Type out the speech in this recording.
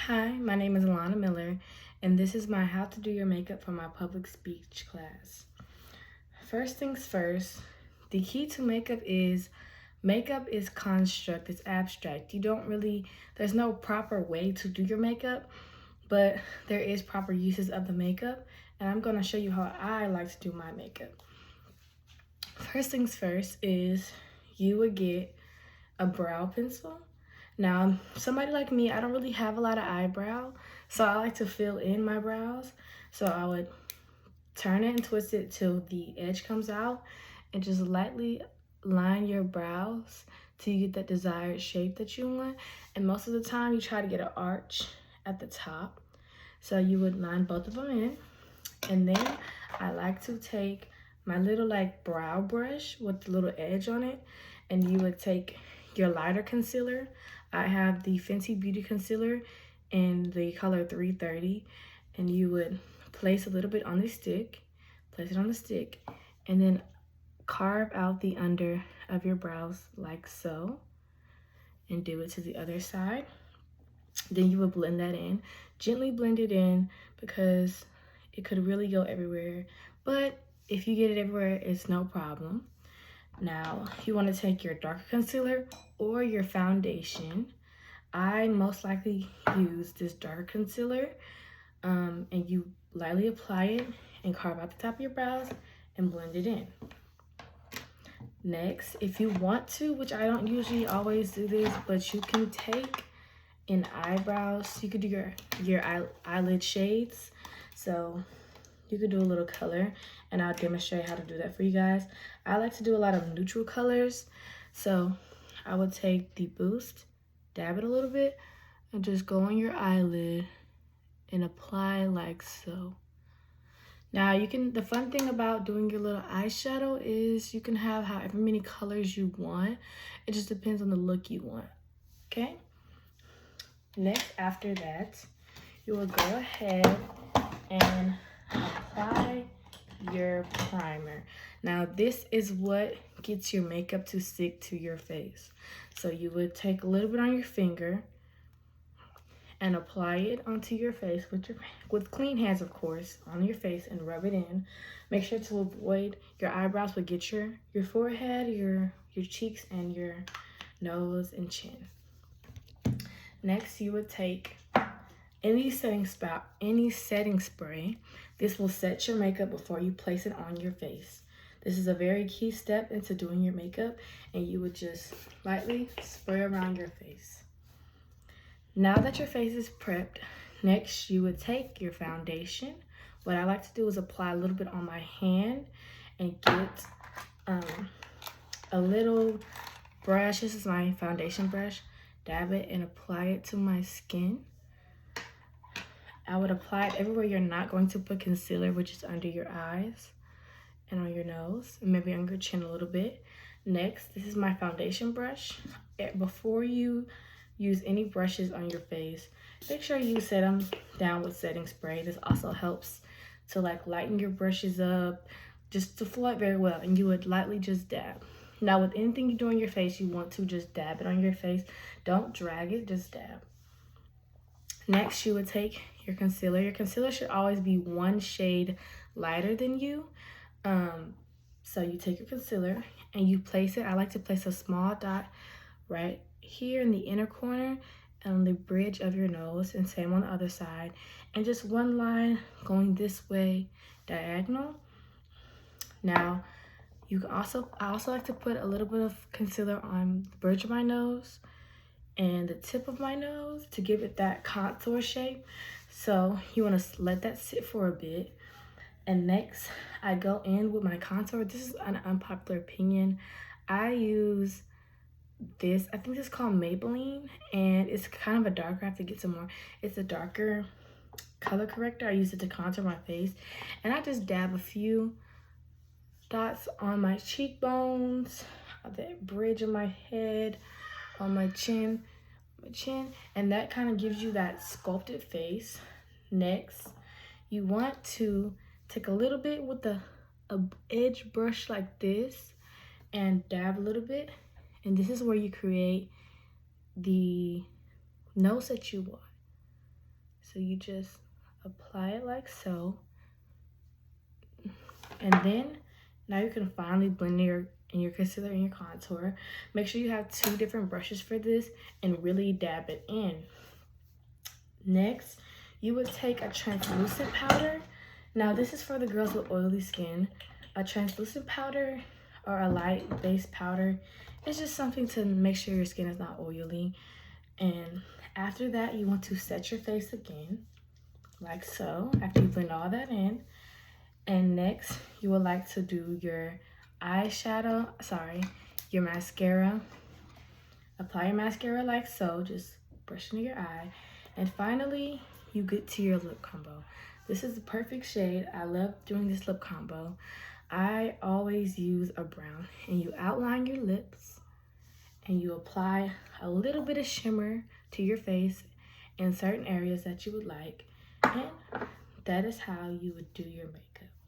Hi, my name is Alana Miller, and this is my How to Do Your Makeup for my public speech class. First things first, the key to makeup is construct, it's abstract. There's no proper way to do your makeup, but there is proper uses of the makeup, and I'm going to show you how I like to do my makeup. First things first is you would get a brow pencil. Now, somebody like me, I don't really have a lot of eyebrow, so I like to fill in my brows. So I would turn it and twist it till the edge comes out and just lightly line your brows till you get that desired shape that you want. And most of the time, you try to get an arch at the top. So you would line both of them in. And then I like to take my little brow brush with the little edge on it, and you would take your lighter concealer. I have the Fenty Beauty Concealer in the color 330, and you would place a little bit on the stick, and then carve out the under of your brows like so, and do it to the other side. Then you would blend that in, gently blend it in because it could really go everywhere, but if you get it everywhere, it's no problem. Now, you want to take your darker concealer or your foundation. I most likely use this darker concealer, and you lightly apply it and carve out the top of your brows and blend it in. Next, if you want to, which I don't usually always do this, but you can take in eyebrows, you could do your eyelid shades. So you could do a little color, and I'll demonstrate how to do that for you guys. I like to do a lot of neutral colors, so I would take the Boost, dab it a little bit, and just go on your eyelid and apply like so. Now the fun thing about doing your little eyeshadow is you can have however many colors you want. It just depends on the look you want, okay? Next, after that, you will go ahead and apply your primer. Now, this is what gets your makeup to stick to your face. So you would take a little bit on your finger and apply it onto your face with clean hands, of course, on your face, and rub it in. Make sure to avoid your eyebrows, but get your forehead, your cheeks, and your nose and chin. Next, you would take any setting spray. This will set your makeup before you place it on your face. This is a very key step into doing your makeup, and you would just lightly spray around your face. Now that your face is prepped, next you would take your foundation. What I like to do is apply a little bit on my hand and get a little brush. This is my foundation brush. Dab it and apply it to my skin. I would apply it everywhere you're not going to put concealer, which is under your eyes and on your nose, and maybe on your chin a little bit. Next, this is my foundation brush. Before you use any brushes on your face, make sure you set them down with setting spray. This also helps to lighten your brushes up, just to flow it very well, and you would lightly just dab. Now, with anything you do on your face, you want to just dab it on your face. Don't drag it, just dab. Next, you would take your concealer. Your concealer should always be one shade lighter than you. So you take your concealer and you place it. I like to place a small dot right here in the inner corner and on the bridge of your nose, and same on the other side. And just one line going this way diagonal. Now, I also like to put a little bit of concealer on the bridge of my nose and the tip of my nose to give it that contour shape. So you want to let that sit for a bit. And next, I go in with my contour. This is an unpopular opinion. I use this, I think this is called Maybelline, and it's kind of a darker. I have to get some more. It's a darker color corrector. I use it to contour my face, and I just dab a few dots on my cheekbones, the bridge of my head, on my chin, and that kind of gives you that sculpted face. Next, you want to take a little bit with a edge brush like this and dab a little bit, and this is where you create the nose that you want. So you just apply it like so. And then now you can finally blend your concealer and your contour. Make sure you have 2 different brushes for this and really dab it in. Next, you would take a translucent powder. Now this is for the girls with oily skin. A translucent powder or a light base powder is just something to make sure your skin is not oily. And after that, you want to set your face again, like so, after you blend all that in. And next, you would like to do your your mascara. Apply your mascara like so, just brush into your eye. And finally, you get to your lip combo. This is the perfect shade. I love doing this lip combo. I always use a brown, and you outline your lips and you apply a little bit of shimmer to your face in certain areas that you would like. And that is how you would do your makeup.